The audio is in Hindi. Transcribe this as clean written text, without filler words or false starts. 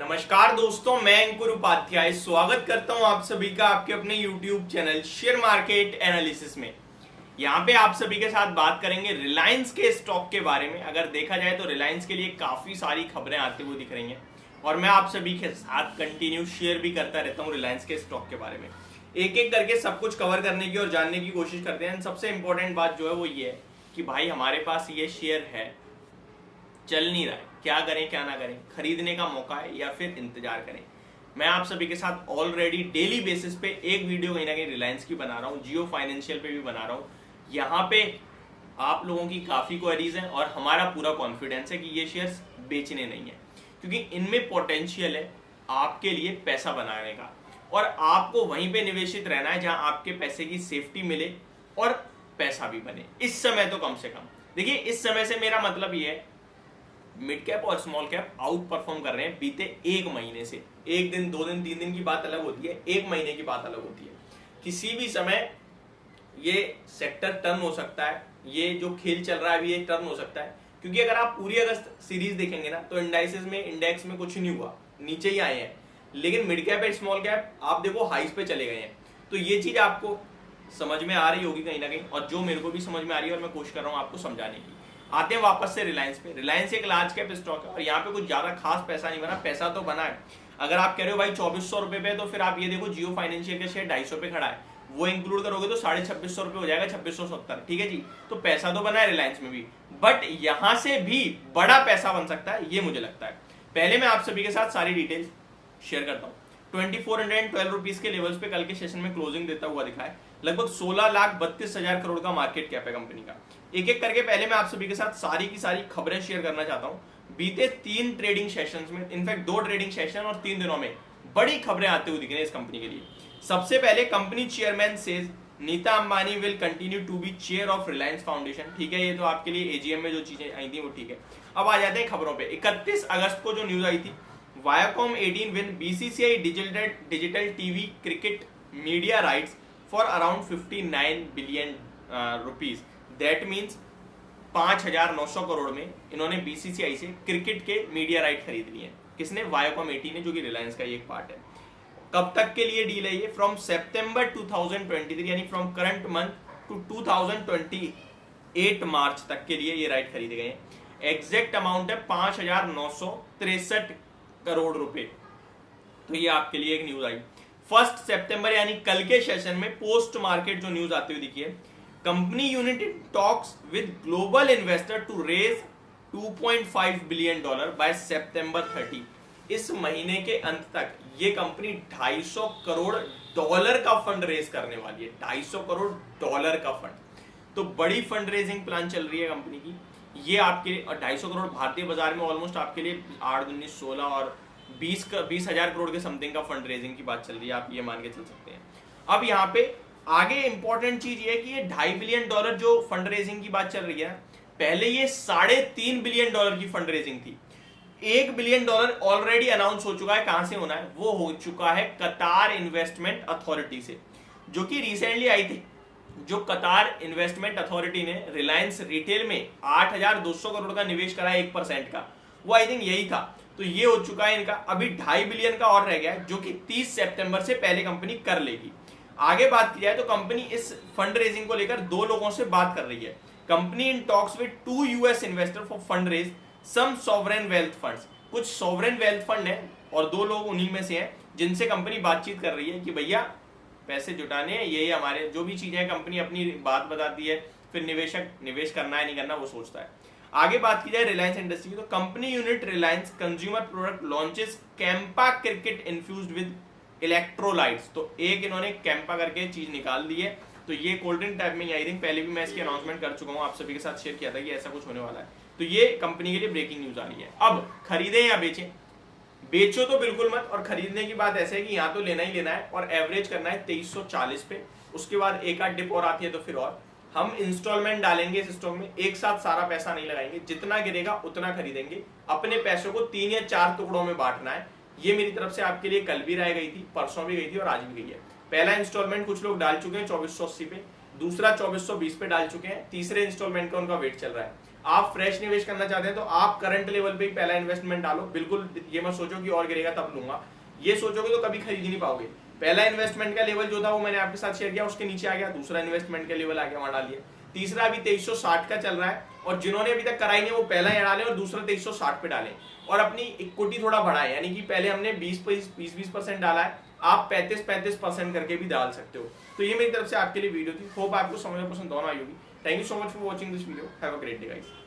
नमस्कार दोस्तों, मैं अंकुर उपाध्याय स्वागत करता हूं आप सभी का आपके अपने YouTube channel share market analysis में। यहां पे आप सभी के साथ बात करेंगे रिलायंस के स्टॉक के बारे में। अगर देखा जाए तो रिलायंस के लिए काफी सारी खबरें आती हुई दिख रही हैं और मैं आप सभी के साथ कंटिन्यू शेयर भी करता रहता हूं रिलायंस के स्टॉक के बारे में। एक एक करके सब कुछ कवर करने की और जानने की कोशिश करते हैं। सबसे इंपॉर्टेंट बात जो है वो ये है कि भाई हमारे पास ये शेयर है, चल नहीं रहा है, क्या करें क्या ना करें, खरीदने का मौका है या फिर इंतजार करें। मैं आप सभी के साथ ऑलरेडी डेली बेसिस पे एक वीडियो कहीं ना कहीं रिलायंस की बना रहा हूँ, जियो फाइनेंशियल पे भी बना रहा हूँ। यहाँ पे आप लोगों की काफी क्वेरीज हैं और हमारा पूरा कॉन्फिडेंस है कि ये शेयर्स बेचने नहीं है, क्योंकि इनमें पोटेंशियल है आपके लिए पैसा बनाने का और आपको वहीं पे निवेशित रहना है जहां आपके पैसे की सेफ्टी मिले और पैसा भी बने। इस समय तो कम से कम देखिए, इस समय से मेरा मतलब ये है मिड कैप और स्मॉल कैप आउट परफॉर्म कर रहे हैं बीते एक महीने से। एक दिन, दो दिन, तीन दिन की बात अलग होती है, एक महीने की बात अलग होती है। किसी भी समय ये सेक्टर टर्न हो सकता है, ये जो खेल चल रहा है अभी ये टर्न हो सकता है, क्योंकि अगर आप पूरी अगस्त सीरीज देखेंगे ना तो इंडेक्स में कुछ नहीं हुआ, नीचे ही आए हैं। लेकिन मिड कैप और स्मॉल कैप आप देखो हाइस पे चले गए हैं। तो ये चीज आपको समझ में आ रही होगी कहीं ना कहीं, और जो मेरे को भी समझ में आ रही है और मैं कोशिश कर रहा हूँ आपको समझाने की। आते हैं वापस से रिलायंस पे। रिलायंस एक लार्ज कैप स्टॉक है और यहाँ पे कुछ ज्यादा खास पैसा नहीं बना, पैसा तो बना है। अगर आप कह रहे हो भाई 2400 रुपए पे, तो फिर आप ये देखो जियो फाइनेंशियल का शेयर 250 पे खड़ा है, वो इंक्लूड करोगे तो 2650 रुपए हो जाएगा, 2670। ठीक है जी, तो पैसा तो बना है रिलायंस में भी, बट यहां से भी बड़ा पैसा बन सकता है, ये मुझे लगता है। पहले मैं आप सभी के साथ सारी डिटेल्स शेयर करता हूँ। 2412 रुपीज के लेवल्स पे कल के सेशन में क्लोजिंग देता हुआ दिखा है। लगभग 16,32,000 करोड़ का मार्केट कैप है कंपनी का। एक एक करके पहले मैं आप सभी के साथ सारी की सारी खबरें शेयर करना चाहता हूं। बीते 3 ट्रेडिंग सेशंस में, इनफैक्ट 2 ट्रेडिंग सेशन और 3 दिनों में बड़ी खबरें आते हुए दिख रही है इस कंपनी के लिए। सबसे पहले company chairman says Nita Ambani will continue to be chair of Reliance foundation. ठीक है, ये तो आपके लिए एजीएम में जो चीजें आई थी वो ठीक है। अब आ जाते हैं खबरों पे। 31 अगस्त को जो न्यूज आई थी, Viacom 18 win BCCI digital TV cricket media rights for around 59 billion rupees. That means 5,900 crore में इन्होंने बीसीसीआई से क्रिकेट के मीडिया राइट खरीद लिए। किसने? वायाकॉम 18 ने, जो कि रिलायंस का एक पार्ट है। कब तक के लिए डील है ये? फ्रॉम सितंबर 2023, यानी फ्रॉम करंट मंथ टू 2028 मार्च तक के लिए ये राइट खरीदे गए हैं। एग्जैक्ट अमाउंट है 5,963 करोड़ रुपए। तो ये आपके लिए एक न्यूज आई 1 सितंबर यानी कल के सेशन में। पोस्ट मार्केट जो न्यूज आती हुई दिखी है, company unit in talks with global investor to raise $2.5 billion by सितंबर 30। इस महीने के अंत तक ये कंपनी $250 करोड़ का फंड रेज करने वाली है। $250 करोड़ का फंड, तो बड़ी फंड रेजिंग प्लान चल रही है कंपनी की। ये आपके 250 करोड़ भारतीय बाजार में ऑलमोस्ट आपके लिए 8, 19, 16 और 20,000 करोड़ के समथिंग का फंड रेजिंग की बात चल रही है, आप ये मान के चल सकते हैं। अब यहाँ पे आगे इंपॉर्टेंट चीज ये है कि ये $2.5 बिलियन जो फंड रेजिंग की बात चल रही है, पहले ये $3.5 बिलियन की फंड रेजिंग थी। $1 बिलियन ऑलरेडी अनाउंस हो चुका है। कहां से होना है? वो हो चुका है कतार इन्वेस्टमेंट अथॉरिटी से, जो कि रिसेंटली आई थी। जो कतार इन्वेस्टमेंट अथॉरिटी ने रिलायंस रिटेल में 8,200 करोड़ का निवेश करा है 1% का, वो आई थिंक यही था। तो ये हो चुका है इनका। अभी $2.5 बिलियन का और रह गया है, जो कि 30 सितंबर से पहले कंपनी कर लेगी। आगे बात की जाए तो कंपनी इस फंड रेजिंग को लेकर 2 लोगों से बात कर रही है। Company in talks with 2 US investor for fund raise some sovereign wealth funds. कुछ सॉवरेन वेल्थ फंड है और 2 लोग उन्हीं में से हैं जिनसे कंपनी बातचीत कर रही है कि भैया पैसे जुटाने हैं, ये हमारे जो भी चीजें कंपनी अपनी बात बताती है, फिर निवेशक निवेश करना है नहीं करना वो सोचता है। आगे बात की जाए रिलायंस इंडस्ट्री की, तो company unit Reliance consumer product launches Campa cricket infused with electrolytes. तो एक इन्होंने कैंपा करके चीज निकाल दी है। तो ये कोल्ड ड्रिंक टाइप में, आई थिंक पहले भी मैं इसकी अनाउंसमेंट कर चुका हूँ, आप सभी के साथ शेयर किया था कि ऐसा कुछ होने वाला है। तो ये कंपनी के लिए ब्रेकिंग न्यूज आ रही है। अब खरीदें या बेचें? बेचो तो बिल्कुल मत, और खरीदने की बात ऐसे है कि यहाँ तो लेना ही लेना है और एवरेज करना है 2340 पे। उसके बाद एक आध डिप और आती है तो फिर और हम इंस्टॉलमेंट डालेंगे इस स्टॉक में। एक साथ सारा पैसा नहीं लगाएंगे, जितना गिरेगा उतना खरीदेंगे। अपने पैसों को 3 या 4 टुकड़ों में बांटना है। ये मेरी तरफ से आपके लिए कल भी राय गई थी, परसों भी गई थी और आज भी गई है। पहला इंस्टॉलमेंट कुछ लोग डाल चुके हैं 2480 पे, दूसरा 2420 पे डाल चुके हैं, तीसरे इंस्टॉलमेंट का उनका वेट चल रहा है। आप फ्रेश निवेश करना चाहते हैं तो आप करंट लेवल पे ही पहला इन्वेस्टमेंट डालो। बिल्कुल ये मत सोचो कि और गिरेगा तब लूंगा, ये सोचोगे तो कभी खरीद ही नहीं पाओगे। पहला इन्वेस्टमेंट का लेवल जो था वो मैंने आपके साथ शेयर किया, उसके नीचे आ गया, दूसरा इन्वेस्टमेंट का लेवल आ गया, वहां डालिए। तीसरा अभी 2360 का चल रहा है, और जिन्होंने अभी तक कराई नहीं वो पहला यहाँ डालें और दूसरा 2360 पे डालें, और अपनी इक्विटी थोड़ा बढ़ाएं। यानी कि पहले हमने 20-20% डाला है, आप 35-35% करके भी डाल सकते हो। तो ये मेरी तरफ से आपके लिए वीडियो थी, होप आपको समझ में पसंद दोनों आई होगी। Thank you so much for watching this video, have a great day guys.